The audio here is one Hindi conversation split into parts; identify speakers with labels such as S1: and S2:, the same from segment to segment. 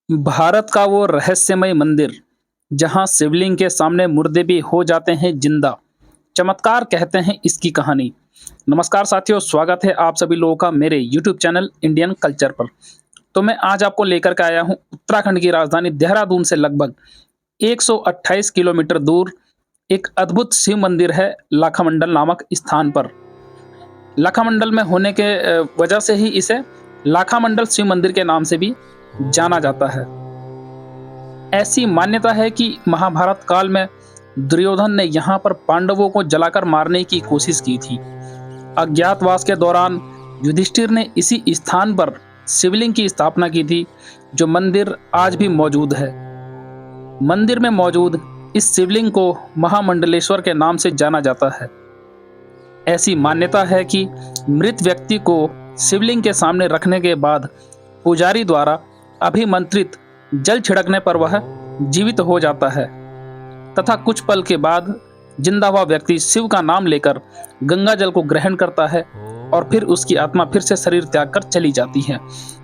S1: भारत का वो रहस्यमय मंदिर, जहाँ शिवलिंग के सामने मुर्दे भी हो जाते हैं जिंदा। चमत्कार कहते हैं इसकी कहानी। नमस्कार साथियों, स्वागत है आप सभी लोगों का मेरे यूट्यूब चैनल इंडियन कल्चर पर। तो मैं आज आपको लेकर के आया हूँ उत्तराखंड की राजधानी देहरादून से लगभग 128 किलोमीटर दूर एक अद्भुत शिव मंदिर है लाखामंडल नामक स्थान पर। लाखामंडल में होने के वजह से ही इसे लाखामंडल शिव मंदिर के नाम से भी जाना जाता है। ऐसी मान्यता है कि महाभारत काल में दुर्योधन ने यहाँ पर पांडवों को जलाकर मारने की कोशिश की थी। अज्ञातवास के दौरान युधिष्ठिर ने इसी स्थान पर शिवलिंग की स्थापना की थी, जो मंदिर आज भी मौजूद है। मंदिर में मौजूद इस शिवलिंग को महामंडलेश्वर के नाम से जाना जाता है। ऐसी मान्यता है कि मृत व्यक्ति को शिवलिंग के सामने रखने के बाद पुजारी द्वारा अभिमंत्रित जल छिड़कने पर वह जीवित हो जाता है तथा कुछ पल के बाद जिंदा हुआ व्यक्ति शिव का नाम लेकर गंगा जल को ग्रहण करता है और फिर उसकी आत्मा फिर से शरीर त्याग कर चली जाती है।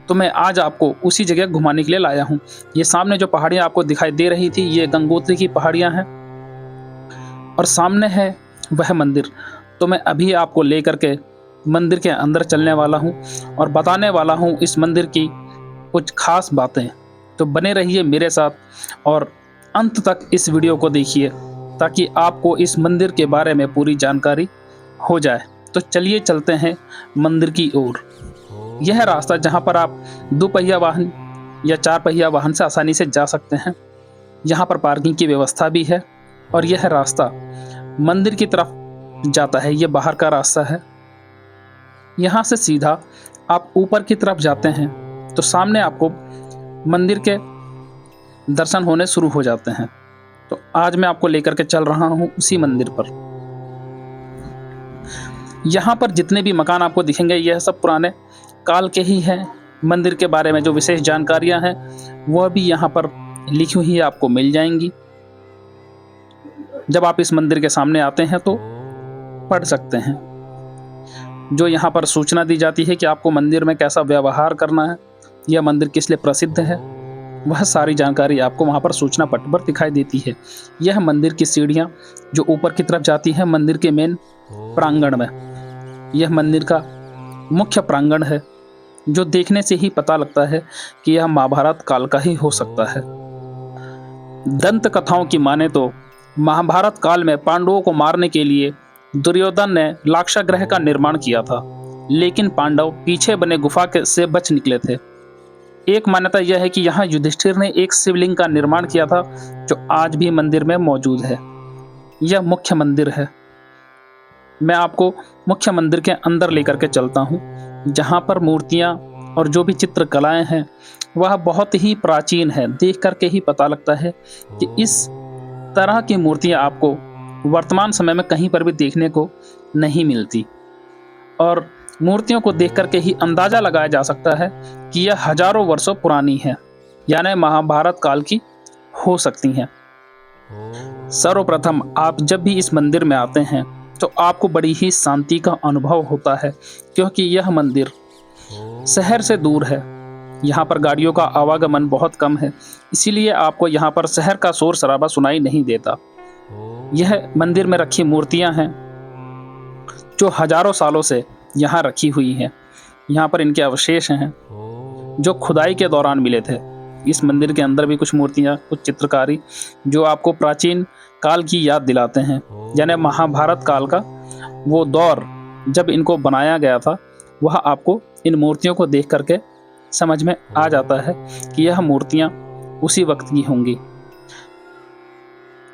S1: तो मैं आज आपको उसी जगह घुमाने के लिए लाया हूँ। ये सामने जो पहाड़ियाँ आपको दिखाई दे रही थी, ये गंगोत्री की पहाड़ियाँ हैं और सामने है वह मंदिर। तो मैं अभी आपको लेकर के मंदिर के अंदर चलने वाला हूँ और बताने वाला हूँ इस मंदिर की कुछ खास बातें। तो बने रहिए मेरे साथ और अंत तक इस वीडियो को देखिए ताकि आपको इस मंदिर के बारे में पूरी जानकारी हो जाए। तो चलिए चलते हैं मंदिर की ओर। यह रास्ता जहाँ पर आप दोपहिया वाहन या चार पहिया वाहन से आसानी से जा सकते हैं। यहाँ पर पार्किंग की व्यवस्था भी है और यह रास्ता मंदिर की तरफ जाता है। ये बाहर का रास्ता है। यहाँ से सीधा आप ऊपर की तरफ जाते हैं तो सामने आपको मंदिर के दर्शन होने शुरू हो जाते हैं। तो आज मैं आपको लेकर के चल रहा हूँ उसी मंदिर पर। यहाँ पर जितने भी मकान आपको दिखेंगे यह सब पुराने काल के ही हैं। मंदिर के बारे में जो विशेष जानकारियाँ हैं वह भी यहाँ पर लिखी हुई आपको मिल जाएंगी। जब आप इस मंदिर के सामने आते हैं तो पढ़ सकते हैं। जो यहाँ पर सूचना दी जाती है कि आपको मंदिर में कैसा व्यवहार करना है, यह मंदिर किस लिए प्रसिद्ध है, वह सारी जानकारी आपको वहाँ पर सूचना पट पर दिखाई देती है। यह मंदिर की सीढ़ियाँ जो ऊपर की तरफ जाती हैं मंदिर के मेन प्रांगण में। यह मंदिर का मुख्य प्रांगण है जो देखने से ही पता लगता है कि यह महाभारत काल का ही हो सकता है। दंत कथाओं की माने तो महाभारत काल में पांडवों को मारने के लिए दुर्योधन ने लाक्षागृह का निर्माण किया था, लेकिन पांडव पीछे बने गुफा से बच निकले थे। एक मान्यता यह है कि यहाँ युधिष्ठिर ने एक शिवलिंग का निर्माण किया था जो आज भी मंदिर में मौजूद है। यह मुख्य मंदिर है। मैं आपको मुख्य मंदिर के अंदर लेकर के चलता हूँ, जहाँ पर मूर्तियाँ और जो भी चित्रकलाएं हैं वह बहुत ही प्राचीन है। देख करके ही पता लगता है कि इस तरह की मूर्तियाँ आपको वर्तमान समय में कहीं पर भी देखने को नहीं मिलती और मूर्तियों को देख करके ही अंदाजा लगाया जा सकता है कि यह हजारों वर्षों पुरानी है, यानी महाभारत काल की हो सकती हैं। सर्वप्रथम आप जब भी इस मंदिर में आते हैं तो आपको बड़ी ही शांति का अनुभव होता है, क्योंकि यह मंदिर शहर से दूर है। यहाँ पर गाड़ियों का आवागमन बहुत कम है, इसीलिए आपको यहाँ पर शहर का शोर शराबा सुनाई नहीं देता। यह मंदिर में रखी मूर्तियां हैं जो हजारों सालों से यहाँ रखी हुई हैं। यहाँ पर इनके अवशेष हैं जो खुदाई के दौरान मिले थे। इस मंदिर के अंदर भी कुछ मूर्तियां, कुछ चित्रकारी जो आपको प्राचीन काल की याद दिलाते हैं, यानी महाभारत काल का वो दौर जब इनको बनाया गया था, वह आपको इन मूर्तियों को देख करके समझ में आ जाता है कि यह मूर्तियां उसी वक्त की होंगी।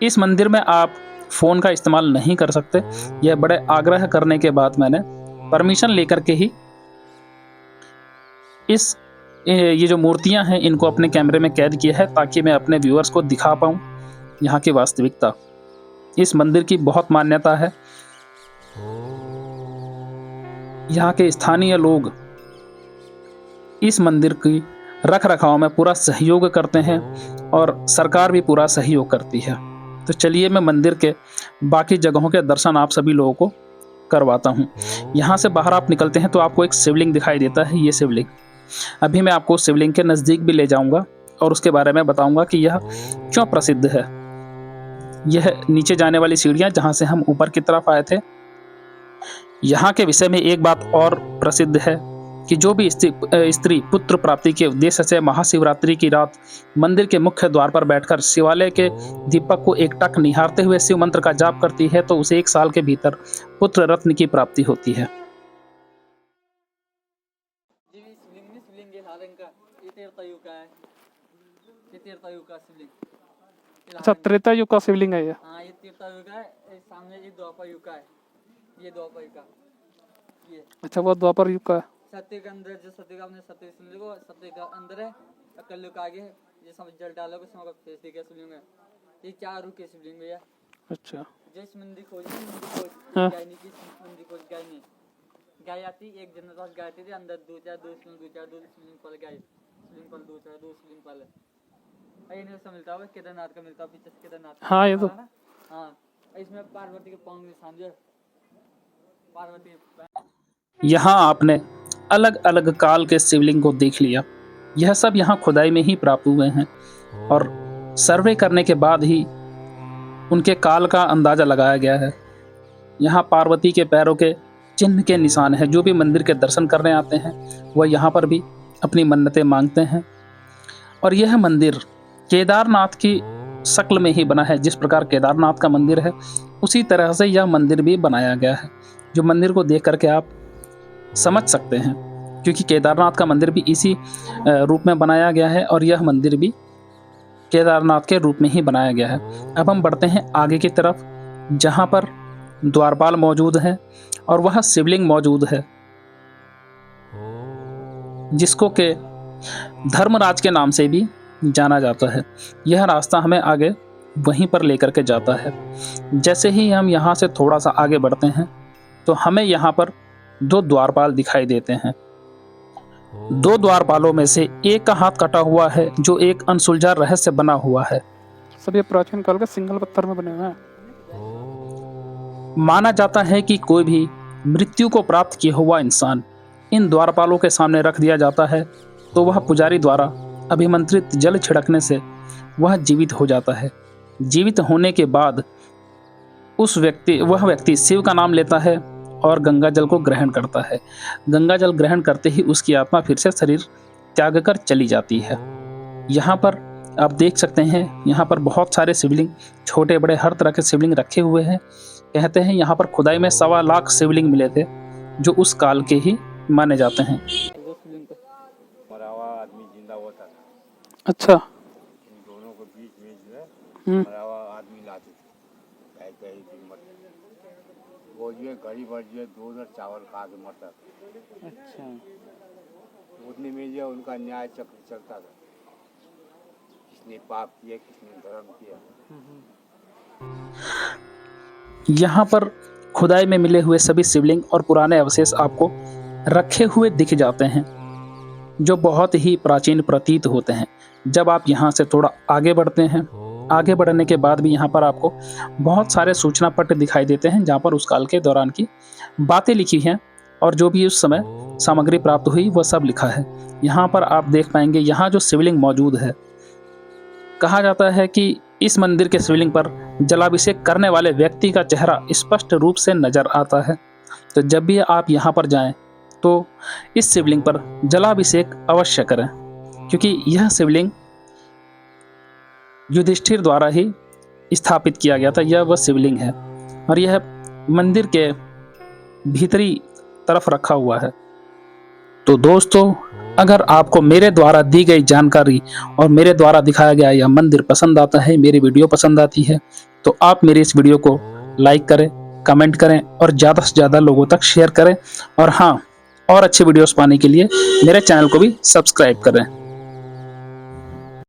S1: इस मंदिर में आप फ़ोन का इस्तेमाल नहीं कर सकते। यह बड़े आग्रह करने के बाद मैंने परमिशन लेकर के ही ये जो मूर्तियां हैं इनको अपने कैमरे में कैद किया है, ताकि मैं अपने व्यूअर्स को दिखा पाऊँ यहाँ की वास्तविकता। इस मंदिर की बहुत मान्यता है। यहाँ के स्थानीय लोग इस मंदिर की रख रखाव में पूरा सहयोग करते हैं और सरकार भी पूरा सहयोग करती है। तो चलिए मैं मंदिर के बाकी जगहों के दर्शन आप सभी लोगों को करवाता हूँ। यहाँ से बाहर आप निकलते हैं तो आपको एक शिवलिंग दिखाई देता है। ये शिवलिंग, अभी मैं आपको शिवलिंग के नज़दीक भी ले जाऊँगा और उसके बारे में बताऊंगा कि यह क्यों प्रसिद्ध है। यह नीचे जाने वाली सीढ़ियां जहां से हम ऊपर की तरफ आए थे। यहाँ के विषय में एक बात और प्रसिद्ध है कि जो भी स्त्री पुत्र प्राप्ति के उद्देश्य से महाशिवरात्रि की रात मंदिर के मुख्य द्वार पर बैठकर शिवालय के दीपक को एकटक निहारते हुए शिव मंत्र का जाप करती है तो उसे 1 साल के भीतर पुत्र रत्न की प्राप्ति होती है।
S2: अच्छा, त्रेता युग का शिवलिंग है ये?
S3: हाँ, ये त्रेता युग है। सामने ये द्वापर युग का है। ये द्वापर युग का ये।
S2: अच्छा, वो द्वापर युग का है।
S3: सत्य के अंदर जो सत्य का अपने सत्य शिवलिंग को सत्य का अंदर है, कलयुग का आगे ये सब जल डालोगे समझ फेस के शिवलिंग है। ये 4 रूप के शिवलिंग है।
S2: अच्छा,
S3: जिस मंदिर खोज
S2: हाँ।
S3: गाय नहीं की मंदिर खोज गाय नहीं गाय आती एक जन पास गाय आती थी अंदर 2-4 शिवलिंग पल गाय शिवलिंग पल 2-4 शिवलिंग पल है। ये सब मिलता है केदारनाथ का मिलता है पीछे केदारनाथ।
S2: हाँ, ये तो
S3: हाँ, इसमें पार्वती के पाँव निशान जो पार्वती।
S1: यहाँ आपने अलग अलग काल के शिवलिंग को देख लिया। यह सब यहाँ खुदाई में ही प्राप्त हुए हैं और सर्वे करने के बाद ही उनके काल का अंदाजा लगाया गया है। यहाँ पार्वती के पैरों के चिन्ह के निशान है। जो भी मंदिर के दर्शन करने आते हैं वह यहाँ पर भी अपनी मन्नतें मांगते हैं। और यह मंदिर केदारनाथ की शक्ल में ही बना है। जिस प्रकार केदारनाथ का मंदिर है उसी तरह से यह मंदिर भी बनाया गया है, जो मंदिर को देख करके आप समझ सकते हैं, क्योंकि केदारनाथ का मंदिर भी इसी रूप में बनाया गया है और यह मंदिर भी केदारनाथ के रूप में ही बनाया गया है। अब हम बढ़ते हैं आगे की तरफ, जहाँ पर द्वारपाल मौजूद है और वह शिवलिंग मौजूद है जिसको के धर्मराज के नाम से भी जाना जाता है। यह रास्ता हमें आगे वहीं पर लेकर के जाता है। जैसे ही हम यहाँ से थोड़ा सा आगे बढ़ते हैं तो हमें यहाँ पर 2 द्वारपाल दिखाई देते हैं। 2 द्वारपालों में से एक का हाथ कटा हुआ है जो एक अनसुलझा रहस्य बना हुआ है।
S2: सब ये प्राचीन काल के सिंगल पत्थर में बने हुए हैं।
S1: माना जाता है कि कोई भी मृत्यु को प्राप्त किया हुआ इंसान इन द्वारपालों के सामने रख दिया जाता है तो वह पुजारी द्वारा अभिमंत्रित जल छिड़कने से वह जीवित हो जाता है। जीवित होने के बाद वह व्यक्ति शिव का नाम लेता है और गंगा जल को ग्रहण करता है। गंगा जल ग्रहण करते ही उसकी आत्मा फिर से शरीर त्याग कर चली जाती है। यहाँ पर आप देख सकते हैं, यहाँ पर बहुत सारे शिवलिंग, छोटे बड़े हर तरह के शिवलिंग रखे हुए हैं। कहते हैं यहाँ पर खुदाई में 1.25 लाख शिवलिंग मिले थे जो उस काल के ही माने जाते हैं।
S4: मरा हुआ आदमी जिंदा हुआ था।
S2: अच्छा,
S4: इन दोनों के बीच में जो है मरा हुआ आदमी लाते थे। कहीं वो जो है गरीब और जो है 2 चावल खा के मरता था।
S3: अच्छा,
S4: उतने में जो उनका न्याय चक्र चलता था, किसने पाप किया किसने धर्म किया।
S1: यहाँ पर खुदाई में मिले हुए सभी शिवलिंग और पुराने अवशेष आपको रखे हुए दिख जाते हैं जो बहुत ही प्राचीन प्रतीत होते हैं। जब आप यहाँ से थोड़ा आगे बढ़ते हैं, आगे बढ़ने के बाद भी यहाँ पर आपको बहुत सारे सूचना पत्र दिखाई देते हैं जहाँ पर उस काल के दौरान की बातें लिखी हैं और जो भी उस समय सामग्री प्राप्त हुई वह सब लिखा है। यहाँ पर आप देख पाएंगे, यहाँ जो शिवलिंग मौजूद है, कहा जाता है कि इस मंदिर के शिवलिंग पर जलाभिषेक करने वाले व्यक्ति का चेहरा स्पष्ट रूप से नजर आता है। तो जब भी आप यहाँ पर जाएं तो इस शिवलिंग पर जलाभिषेक अवश्य करें, क्योंकि यह शिवलिंग युधिष्ठिर द्वारा ही स्थापित किया गया था। यह वह शिवलिंग है और यह मंदिर के भीतरी तरफ रखा हुआ है। तो दोस्तों, अगर आपको मेरे द्वारा दी गई जानकारी और मेरे द्वारा दिखाया गया यह मंदिर पसंद आता है, मेरी वीडियो पसंद आती है, तो आप मेरे इस वीडियो को लाइक करें, कमेंट करें और ज़्यादा से ज़्यादा लोगों तक शेयर करें। और हाँ, और अच्छे वीडियोस पाने के लिए मेरे चैनल को भी सब्सक्राइब करें।